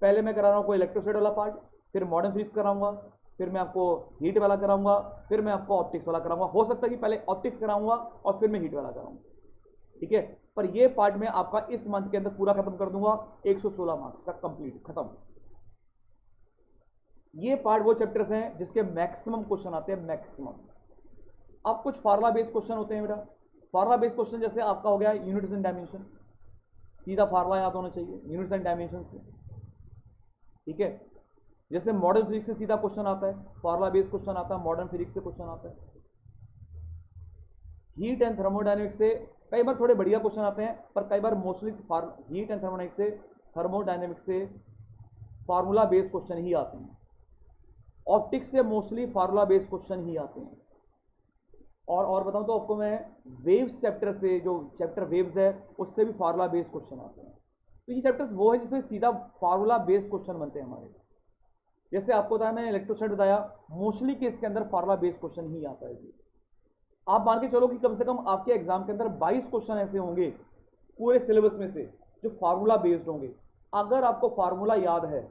पहले मैं करा रहा हूँ कोई इलेक्ट्रोस्टैटिक वाला पार्ट, फिर मॉडर्न फिजिक्स कराऊंगा, फिर मैं आपको हीट वाला कराऊंगा, फिर मैं आपको ऑप्टिक्स वाला कराऊंगा। हो सकता है कि पहले ऑप्टिक्स कराऊंगा और फिर मैं हीट वाला कराऊंगा, ठीक है। पर ये पार्ट में आपका इस मंथ के अंदर पूरा खत्म कर दूंगा, 116 मार्क्स तक कंप्लीट खत्म। ये पार्ट वो चैप्टर्स हैं जिसके मैक्सिमम क्वेश्चन आते हैं, मैक्सिमम। अब कुछ फार्मुला बेस्ड क्वेश्चन होते हैं बेटा। फार्मुला बेस्ड क्वेश्चन जैसे आपका हो गया यूनिट्स एंड डायमेंशन, सीधा फार्मुला याद होना चाहिए यूनिट्स एंड डायमेंशन से, ठीक है। जैसे मॉडर्न फिजिक्स से सीधा क्वेश्चन आता है, फार्मुला बेस्ड क्वेश्चन आता है, मॉडर्न फिजिक्स से क्वेश्चन आता है। हीट एंड थर्मोडायनेमिक्स से कई बार थोड़े बढ़िया क्वेश्चन आते हैं, पर कई बार मोस्टली हीट एंड थर्मोडायनेमिक्स से फार्मूला बेस्ड क्वेश्चन ही आते हैं। ऑप्टिक्स से मोस्टली फार्मूला बेस्ड क्वेश्चन ही आते हैं। और बताऊं तो आपको मैं वेव्स चैप्टर से, जो चैप्टर वेव्स है उससे भी फार्मूला बेस्ड क्वेश्चन आते हैं। तो ये चैप्टर्स वो है जिसमें सीधा फार्मूला बेस्ड क्वेश्चन बनते हैं हमारे। जैसे आपको बताया मैंने इलेक्ट्रोस्टैटिक बताया, मोस्टली केस के अंदर फार्मूला बेस्ड क्वेश्चन ही आता है। आप मान के चलो कि कम से कम आपके एग्जाम के अंदर 22 क्वेश्चन ऐसे होंगे पूरे सिलेबस में से जो फार्मूला बेस्ड होंगे। अगर आपको फार्मूला याद है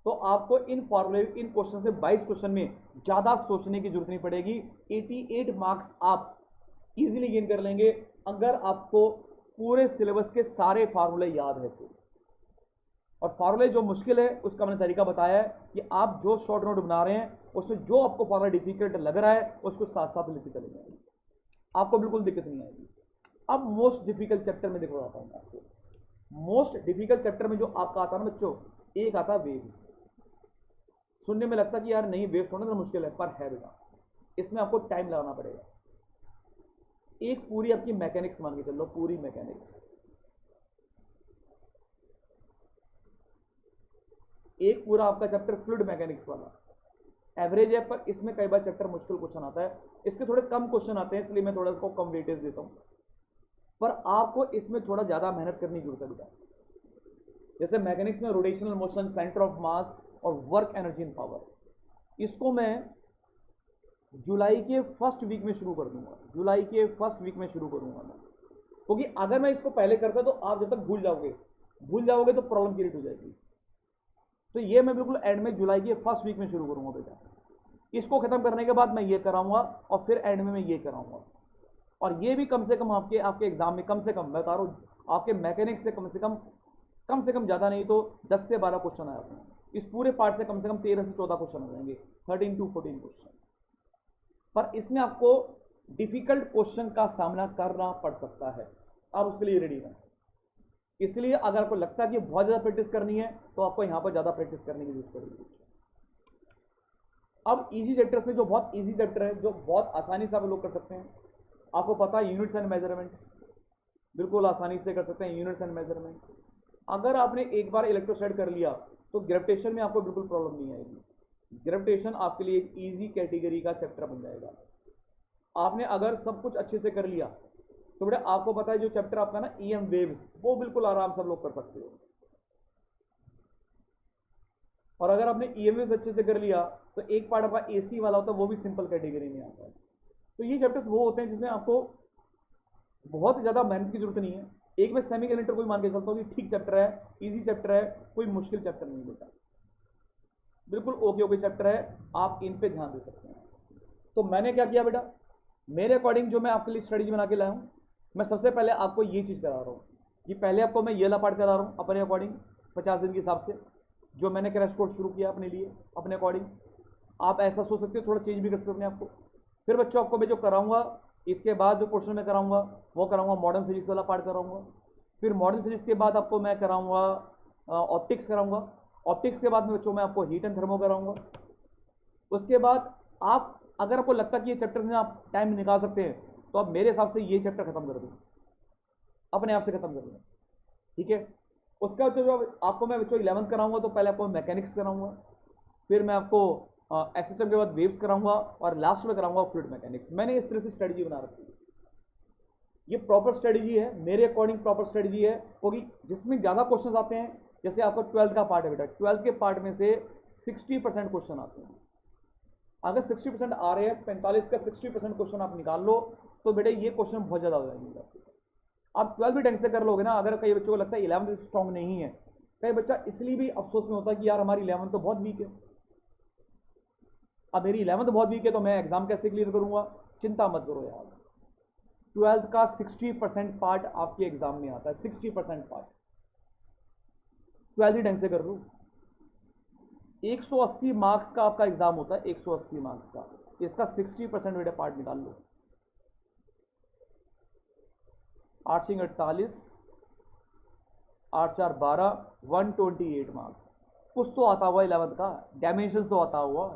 तो आपको इन फॉर्मूले इन क्वेश्चन से 22 क्वेश्चन में ज़्यादा सोचने की जरूरत नहीं पड़ेगी। 88 मार्क्स आप इजीली गेन कर लेंगे अगर आपको पूरे सिलेबस के सारे फार्मूले याद है तो। और फार्मूले जो मुश्किल है उसका मैंने तरीका बताया है कि आप जो शॉर्ट नोट बना रहे हैं उसमें जो आपको फार्मूला डिफिकल्ट लग रहा है उसको साथ साथ लिखते चलेंगे, आपको बिल्कुल दिक्कत नहीं आएगी। अब मोस्ट डिफिकल्ट चैप्टर में देखो आता हूँ आपको। मोस्ट डिफिकल्ट चैप्टर में जो आपका आता है ना बच्चों, एक आता है वेव्स। सुनने में लगता है कि यार नहीं वेव्स होना तो मुश्किल है, पर है बेटा, इसमें आपको टाइम लगाना पड़ेगा। एक पूरी आपकी मैकेनिक्स मान के चलो, पूरी मैकेनिक्स, एक पूरा आपका चैप्टर फ्लूइड मैकेनिक्स वाला एवरेज है, पर इसमें कई बार चैप्टर मुश्किल क्वेश्चन आता है। इसके थोड़े कम क्वेश्चन आते हैं इसलिए मैं थोड़ा इसको कम वेटेज देता हूं, पर आपको इसमें थोड़ा ज्यादा मेहनत करने की जरूरत है बेटा। जैसे मैकेनिक्स में rotational motion, centre of mass और वर्क एनर्जी इन पावर, इसको मैं जुलाई के फर्स्ट वीक में शुरू कर दूंगा, जुलाई के फर्स्ट वीक में शुरू करूंगा मैं, क्योंकि अगर मैं इसको पहले करता तो आप जब तक भूल जाओगे तो प्रॉब्लम क्रिएट हो जाएगी। तो ये मैं बिल्कुल एंड में जुलाई के फर्स्ट वीक में शुरू करूंगा बेटा। इसको खत्म करने के बाद मैं ये कराऊंगा और फिर एंड में मैं ये कराऊंगा। और ये भी कम से कम आपके एग्जाम में कम से कम मैं बता रहा हूँ, आपके मैकेनिक्स से कम से कम ज़्यादा नहीं तो 10 से 12 क्वेश्चन आए अपने इस पूरे पार्ट से, कम से कम 13 से 14 क्वेश्चन हो जाएंगे, 13 to 14 क्वेश्चन। पर इसमें आपको डिफिकल्ट क्वेश्चन का सामना करना पड़ सकता है, आप उसके लिए रेडी रहें। इसलिए अगर आपको लगता है कि बहुत ज़्यादा प्रैक्टिस करनी है तो आपको यहाँ पर ज़्यादा प्रैक्टिस करने की जरूरत पड़ेगी। अब इजी चैप्टर्स में जो बहुत इजी चैप्टर है, जो बहुत आसानी से आप लोग कर सकते हैं, आपको पता है यूनिट्स एंड मेजरमेंट, बिल्कुल आसानी से कर सकते हैं यूनिट्स एंड मेजरमेंट। अगर आपने एक बार इलेक्ट्रोस्टैटिक कर लिया तो ग्रेविटेशन में आपको बिल्कुल प्रॉब्लम नहीं आएगी। ग्रेविटेशन आपके लिए एक ईजी कैटेगरी का चैप्टर बन जाएगा। आपने अगर सब कुछ अच्छे से कर लिया तो बेटा आपको पता है जो चैप्टर आपका ना EM वेव्स, वो बिल्कुल आराम से आप लोग कर सकते हो। और अगर आपने EM वेव्स अच्छे से कर लिया तो एक पार्ट आपका AC वाला होता है, वो भी सिंपल कैटेगरी में आता है। तो ये चैप्टर्स वो होते हैं जिसमें आपको बहुत ज़्यादा मेहनत की जरूरत नहीं है। एक मैं सेमी कंडक्टर को मान के चलता हूँ कि ठीक चैप्टर है, इजी चैप्टर है, कोई मुश्किल चैप्टर नहीं बेटा, बिल्कुल ओके चैप्टर है, आप इन पे ध्यान दे सकते हैं। तो मैंने क्या किया बेटा, मेरे अकॉर्डिंग जो मैं आपके लिए स्ट्रेटेजी बना के लाया हूँ, मैं सबसे पहले आपको ये चीज़ करा रहा हूँ कि पहले आपको मैं ये वाला पार्ट करा रहा हूँ अपने अकॉर्डिंग 50 दिन के हिसाब से, जो मैंने क्रैश कोर्स शुरू किया अपने लिए अपने अकॉर्डिंग। आप ऐसा सोच सकते हो, थोड़ा चेंज भी कर सकते हो अपने आपको। फिर बच्चों आपको मैं जो कराऊंगा, इसके बाद जो क्वेश्चन मैं कराऊंगा वो कराऊंगा मॉडर्न फिजिक्स वाला पार्ट कराऊंगा। फिर मॉडर्न फिजिक्स के बाद आपको मैं कराऊंगा ऑप्टिक्स कराऊंगा। ऑप्टिक्स के बाद में बच्चों मैं आपको हीट एंड थर्मो कराऊंगा। उसके बाद आप अगर आपको लगता है कि ये चैप्टर में आप टाइम निकाल सकते हैं तो आप मेरे हिसाब से ये चैप्टर खत्म कर दें, अपने आप से खत्म कर दें, ठीक है। उसका जो आपको मैं बच्चों 11th कराऊंगा तो पहले आपको मैकेनिक्स कराऊंगा, फिर मैं आपको एसएसएम के बाद वेव्स कराऊंगा और लास्ट में कराऊंगा फ्लूइड मैकेनिक्स। मैंने इस तरह से स्ट्रेटजी बना रखी है, ये प्रॉपर स्ट्रेटजी है, मेरे अकॉर्डिंग प्रॉपर स्ट्रेटजी है, क्योंकि जिसमें ज़्यादा क्वेश्चन आते हैं, जैसे आपका 12th का पार्ट है बेटा, 12th के पार्ट में से 60% क्वेश्चन आते हैं। अगर 60% आ रहे हैं, 45 का 60% क्वेश्चन आप निकाल लो तो बेटे ये क्वेश्चन बहुत ज़्यादा हो जाएंगे। आप 12th भी ढंग से कर लोगे ना। अगर कई बच्चों को लगता है 11th स्ट्रॉन्ग नहीं है, कई बच्चा इसलिए भी अफसोस में होता है कि यार हमारी 11th तो बहुत वीक है, अब मेरी 11th बहुत वीक है तो मैं एग्जाम कैसे क्लियर करूंगा। चिंता मत करो यार, 12th का 60% पार्ट आपके एग्जाम में आता है, 60% पार्ट 12th ही ढंग से कर लो। 180 मार्क्स का आपका एग्जाम होता है, 180 मार्क्स का, इसका 60% बेटा पार्ट निकाल लो। 8 सिंग 48, 8 4 12, 128 मार्क्स। कुछ तो आता हुआ 11th का, डायमेंशन तो आता हुआ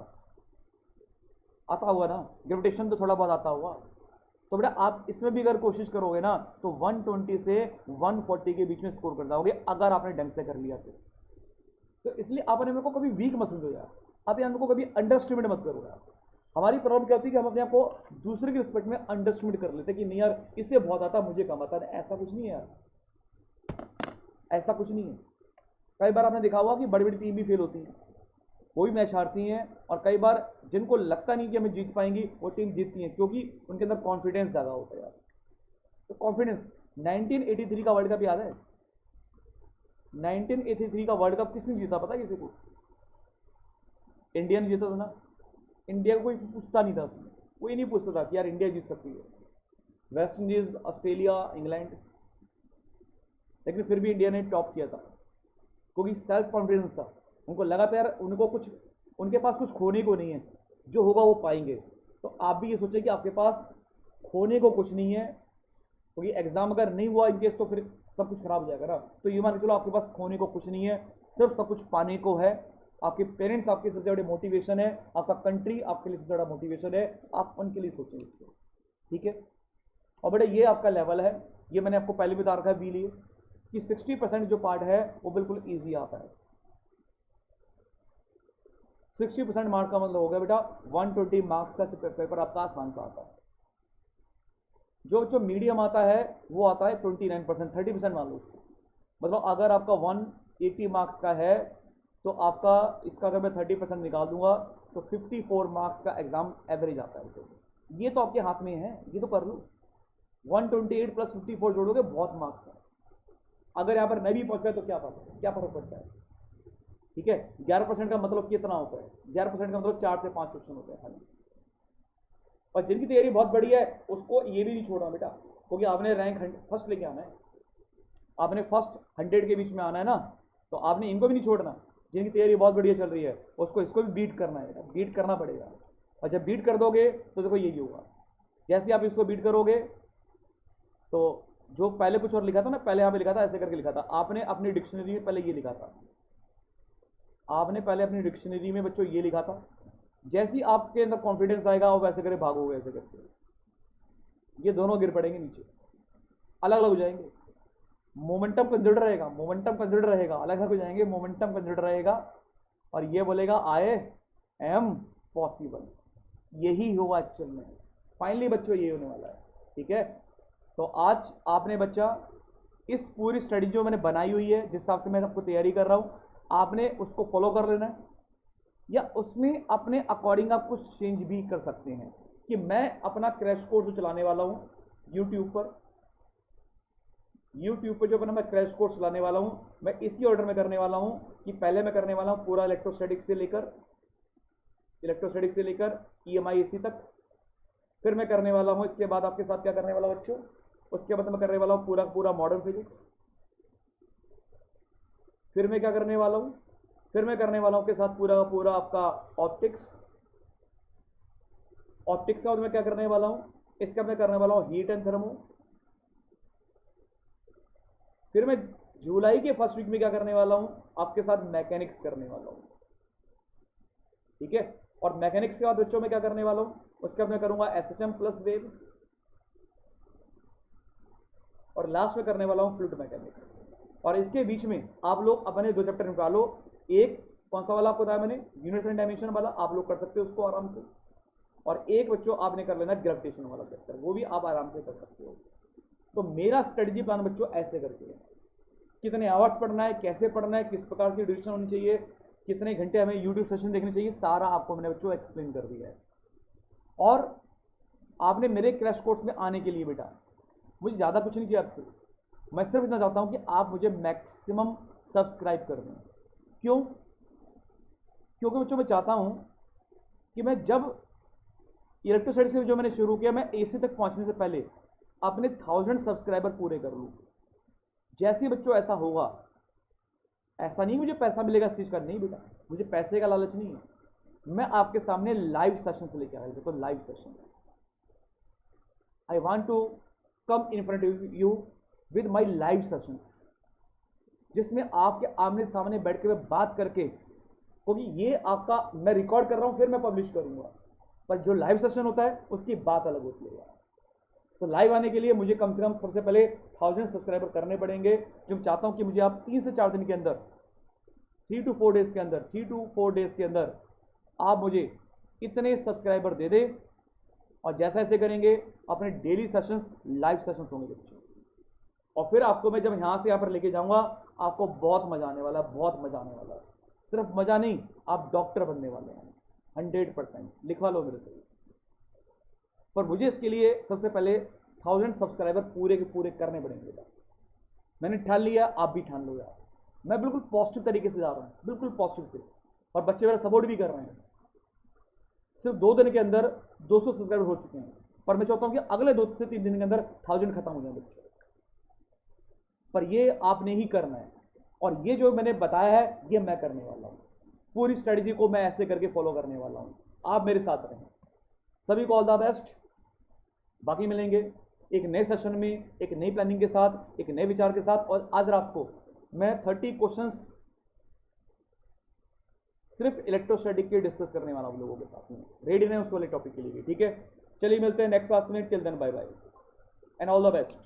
ना, ग्रेविटेशन तो थोड़ा बहुत आता हुआ। तो बेटा आप इसमें भी अगर कोशिश करोगे ना तो 120 से 140 के बीच में स्कोर कर जाओगे, अगर आपने ढंग से कर लिया तो इसलिए आप अपने को कभी वीक मत समझो यार, आप अपने को कभी अंडर एस्टिमेट मत करो यार। हमारी प्रॉब्लम क्या होती है कि हम अपने आप को दूसरे के रिस्पेक्ट में अंडर एस्टिमेट कर लेते हैं कि नहीं यार इससे बहुत आता, मुझे कम आता है। ऐसा कुछ नहीं है यार, ऐसा कुछ नहीं है। कई बार आपने देखा हुआ कि बड़ी बड़ी टीम भी फेल होती है, कोई मैच हारती हैं, और कई बार जिनको लगता नहीं कि हमें जीत पाएंगी वो टीम जीतती हैं, क्योंकि उनके अंदर कॉन्फिडेंस ज़्यादा होता है यार। तो कॉन्फिडेंस, 1983 का वर्ल्ड कप याद है? 1983 का वर्ल्ड कप किसने जीता पता है किसी को? इंडिया ने जीता था ना, इंडिया को कोई पूछता नहीं था उसमें, कोई नहीं पूछता था कि यार इंडिया जीत सकती है, वेस्ट इंडीज, ऑस्ट्रेलिया, इंग्लैंड, लेकिन फिर भी इंडिया ने टॉप किया था क्योंकि सेल्फ कॉन्फिडेंस था। उनको लगा था यार उनको कुछ, उनके पास कुछ खोने को नहीं है, जो होगा वो पाएंगे। तो आप भी ये सोचें कि आपके पास खोने को कुछ नहीं है, क्योंकि एग्जाम अगर नहीं हुआ इनकेस तो फिर सब कुछ खराब हो जाएगा ना। तो ये मान के चलो आपके पास खोने को कुछ नहीं है, सिर्फ सब कुछ पाने को है। आपके पेरेंट्स आपके सबसे बड़े मोटिवेशन है, आपका कंट्री आपके लिए सबसे बड़ा मोटिवेशन है, आप उनके लिए सोचें इसको, ठीक है। और बेटा ये आपका लेवल है, ये मैंने आपको पहले भी बता रखा है बी लिए कि 60% जो पार्ट है वो बिल्कुल ईजी आता है। 60% मार्क का मतलब हो गया बेटा 120 मार्क्स का पेपर आपका आसान सा आता है। जो मीडियम आता है वो आता है 29%, 30% मान लो उसको। मतलब अगर आपका 180 मार्क्स का है तो आपका इसका अगर मैं 30% निकाल दूंगा तो 54 मार्क्स का एग्जाम एवरेज आता है। ये तो आपके हाथ में है, ये तो कर लो। 128 प्लस 54 जोड़ोगे बहुत मार्क्स है। अगर यहाँ पर नहीं भी पहुंच गए तो क्या फर्क पड़ता है, ठीक है। 11% का मतलब कितना होता है, 11% का मतलब 4 से 5 क्वेश्चन होते हैं खाली। और जिनकी तैयारी बहुत बड़ी है उसको ये भी नहीं छोड़ना बेटा, क्योंकि आपने रैंक फर्स्ट लेके आना है, आपने फर्स्ट 100 के बीच में आना है ना, तो आपने इनको भी नहीं छोड़ना। जिनकी तैयारी बहुत बढ़िया चल रही है उसको इसको भी बीट करना है बेटा, बीट करना पड़ेगा। और जब बीट कर दोगे तो देखो यही होगा, जैसे आप इसको बीट करोगे तो जो पहले कुछ और लिखा था ना, पहले यहाँ पे लिखा था ऐसे करके लिखा था, आपने अपनी डिक्शनरी में पहले ये लिखा था, आपने पहले अपनी डिक्शनरी में बच्चों ये लिखा था। जैसे ही आपके अंदर कॉन्फिडेंस आएगा आप वैसे करे भागोगे, ऐसे करके ये दोनों गिर पड़ेंगे नीचे, अलग अलग हो जाएंगे। मोमेंटम कंसिडर रहेगा, मोमेंटम कंसिडर रहेगा, अलग अलग हो जाएंगे, मोमेंटम कंसिडर रहेगा और ये बोलेगा आई एम पॉसिबल। यही होगा एक्चुअल में, फाइनली बच्चों ये होने वाला है, ठीक है। तो आज आपने बच्चा इस पूरी स्टडी जो मैंने बनाई हुई है, जिस हिसाब से मैं आपको तैयारी कर रहा हूँ, आपने उसको फॉलो कर लेना है, या उसमें अपने अकॉर्डिंग आप कुछ चेंज भी कर सकते हैं। कि मैं अपना क्रैश कोर्स जो चलाने वाला हूँ यूट्यूब पर जो अपना मैं क्रैश कोर्स चलाने वाला हूँ, मैं इसी ऑर्डर में करने वाला हूँ कि पहले मैं करने वाला हूँ पूरा इलेक्ट्रोस्टैटिक्स से लेकर EMIAC तक। फिर मैं करने वाला हूँ इसके बाद आपके साथ क्या करने वाला हूँ बच्चों, उसके बाद मैं करने वाला हूँ पूरा मॉडर्न फिजिक्स। फिर मैं क्या करने वाला हूँ, फिर मैं करने वाला हूँ आपके साथ पूरा आपका ऑप्टिक्स का मैं क्या करने वाला हूँ, इसका मैं करने वाला हूँ हीट एंड थर्मो। फिर मैं जुलाई के फर्स्ट वीक में क्या करने वाला हूँ, आपके साथ मैकेनिक्स करने वाला हूँ, ठीक है। और मैकेनिक्स के बाद बच्चों में क्या करने वाला हूँ, उसके बाद मैं करूंगा SHM प्लस वेव्स, और लास्ट में करने वाला हूँ फ्लूइड मैकेनिक्स। और इसके बीच में आप लोग अपने 2 चैप्टर निकालो, एक कौन सा वाला आपको बताया मैंने, यूनिट्स एंड डायमेंशन वाला, आप लोग कर सकते हो उसको आराम से। और एक बच्चों आपने कर लेना ग्रेविटेशन वाला चैप्टर, वो भी आप आराम से कर सकते हो। तो मेरा स्ट्रेटजी प्लान बच्चों ऐसे करके है, कितने आवर्स पढ़ना है, कैसे पढ़ना है, किस प्रकार की ड्यूरेशन होनी चाहिए, कितने घंटे हमें यूट्यूब सेशन देखने चाहिए, सारा आपको मैंने बच्चों एक्सप्लेन कर दिया है। और आपने मेरे क्रैश कोर्स में आने के लिए बेटा मुझे ज़्यादा कुछ नहीं किया आपसे, मैं सिर्फ इतना चाहता हूँ कि आप मुझे मैक्सिमम सब्सक्राइब कर दें। क्यों? क्योंकि बच्चों मैं चाहता हूँ कि मैं जब इलेक्ट्रोस्टैटिक्स से जो मैंने शुरू किया, मैं AC तक पहुँचने से पहले अपने 1000 सब्सक्राइबर पूरे कर लूँ। जैसे ही बच्चों ऐसा होगा, ऐसा नहीं मुझे पैसा मिलेगा इस चीज़ का, नहीं बेटा, मुझे पैसे का लालच नहीं है। मैं आपके सामने लाइव सेशन से लेकर आया, तो live session, I want to come in front of you with my live sessions, जिसमें आपके आमने सामने बैठ के मैं बात करके, क्योंकि ये आपका मैं रिकॉर्ड कर रहा हूँ फिर मैं पब्लिश करूंगा, पर जो लाइव सेशन होता है उसकी बात अलग होती है। तो लाइव आने के लिए मुझे कम से कम सबसे पहले 1000 सब्सक्राइबर करने पड़ेंगे, जो मैं चाहता हूं कि मुझे आप 3 से 4 दिन के अंदर, 3 to 4 डेज के अंदर आप मुझे इतने सब्सक्राइबर दे दें। और जैसा ऐसे करेंगे अपने डेली सेशंस, लाइव सेशंस होंगे बच्चों, और फिर आपको मैं जब यहाँ से यहाँ पर लेके जाऊँगा आपको बहुत मजा आने वाला, बहुत मजा आने वाला। सिर्फ मजा नहीं, आप डॉक्टर बनने वाले हैं 100%, लिखवा लो मेरे से। पर मुझे इसके लिए सबसे पहले 1000 सब्सक्राइबर पूरे के पूरे करने पड़ेंगे। मैंने ठान लिया, आप भी ठान लो यार। मैं बिल्कुल पॉजिटिव तरीके से जा रहा हूँ, बिल्कुल पॉजिटिव से, और बच्चे मेरा सपोर्ट भी कर रहे हैं। सिर्फ 2 दिन के अंदर 200 सब्सक्राइबर हो चुके हैं, पर मैं चाहता हूं कि अगले 2 से 3 दिन के अंदर 1000 खत्म हो जाए बच्चों। पर ये आपने ही करना है, और ये जो मैंने बताया है ये मैं करने वाला हूं। पूरी स्ट्रेटजी को मैं ऐसे करके फॉलो करने वाला हूं। आप मेरे साथ रहें। सभी को ऑल द बेस्ट। बाकी मिलेंगे एक नए सेशन में, एक नई प्लानिंग के साथ, एक नए विचार के साथ। और आज रात को मैं 30 क्वेश्चंस सिर्फ इलेक्ट्रोस्टैटिक के डिस्कस करने वाला हूं लोगों के साथ में। रेडी रहें उस वाले टॉपिक के लिए, ठीक है। चलिए मिलते हैं नेक्स्ट क्लास में। Till then bye bye and all the best.